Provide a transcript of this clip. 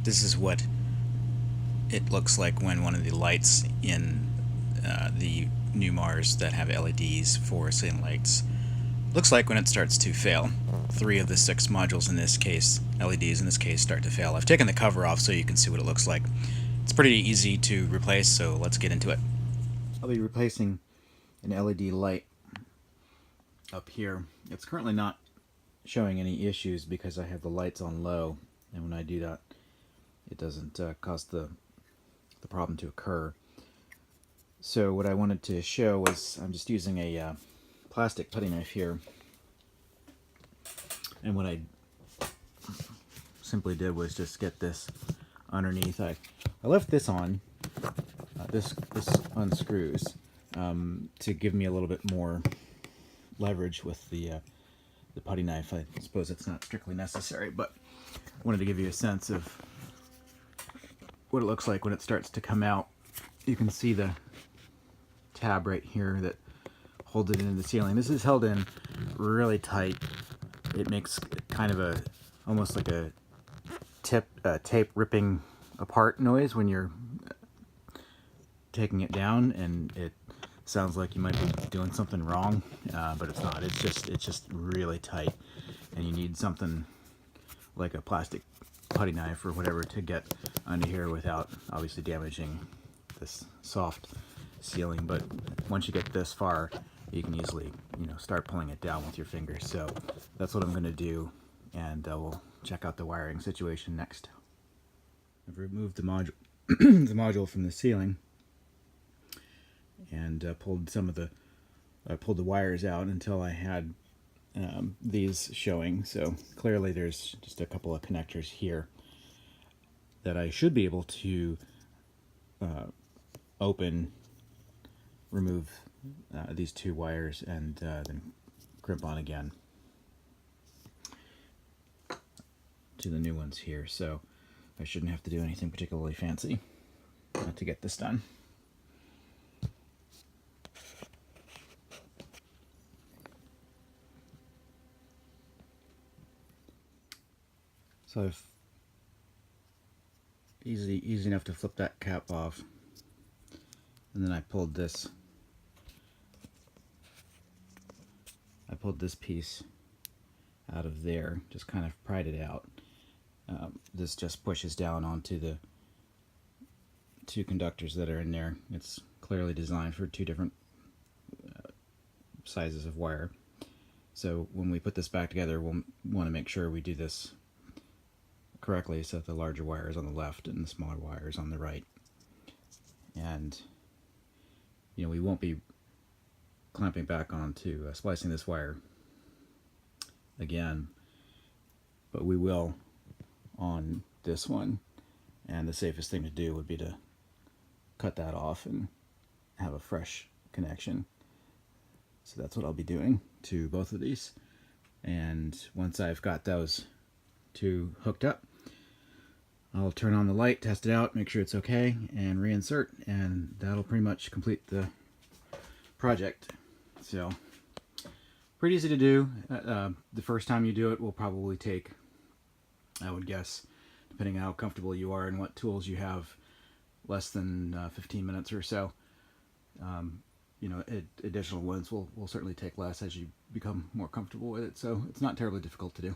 This is what it looks like when one of the lights in the Newmars that have LEDs for ceiling lights looks like when it starts to fail. 3 of the 6 modules in this case, LEDs in this case, start to fail. I've taken the cover off so you can see what it looks like. It's pretty easy to replace, so let's get into it. I'll be replacing an LED light up here. It's currently not showing any issues because I have the lights on low, and when I do that, it doesn't cause the problem to occur. So what I wanted to show was I'm just using a plastic putty knife here, and what I simply did was just get this underneath. I left this on. This unscrews to give me a little bit more leverage with the putty knife. I suppose it's not strictly necessary, but I wanted to give you a sense of what it looks like when it starts to come out. You can see the tab right here that holds it into the ceiling. This is held in really tight. It makes kind of a almost like a tape ripping apart noise when you're taking it down, and it sounds like you might be doing something wrong, but it's not. It's just really tight, and you need something like a plastic putty knife or whatever to get under here without obviously damaging this soft ceiling. But once you get this far, you can easily, start pulling it down with your fingers. So that's what I'm going to do, and we'll check out the wiring situation next. I've removed the module the module from the ceiling and pulled the wires out until I had these showing. So clearly there's just a couple of connectors here that I should be able to remove these 2 wires, and then crimp on again to the new ones here. So I shouldn't have to do anything particularly fancy to get this done. So I've easy enough to flip that cap off, and then I pulled this piece out of there, just kind of pried it out. This just pushes down onto the 2 conductors that are in there. It's clearly designed for 2 different sizes of wire. So when we put this back together, we'll want to make sure we do this correctly, so that the larger wire is on the left and the smaller wire is on the right. And we won't be clamping back onto splicing this wire again, but we will on this one, and the safest thing to do would be to cut that off and have a fresh connection. So that's what I'll be doing to both of these, and once I've got those 2 hooked up, I'll turn on the light, test it out, make sure it's okay, and reinsert, and that'll pretty much complete the project. So pretty easy to do. The first time you do it will probably take, I would guess, depending on how comfortable you are and what tools you have, less than 15 minutes or so. Additional ones will certainly take less as you become more comfortable with it, so it's not terribly difficult to do.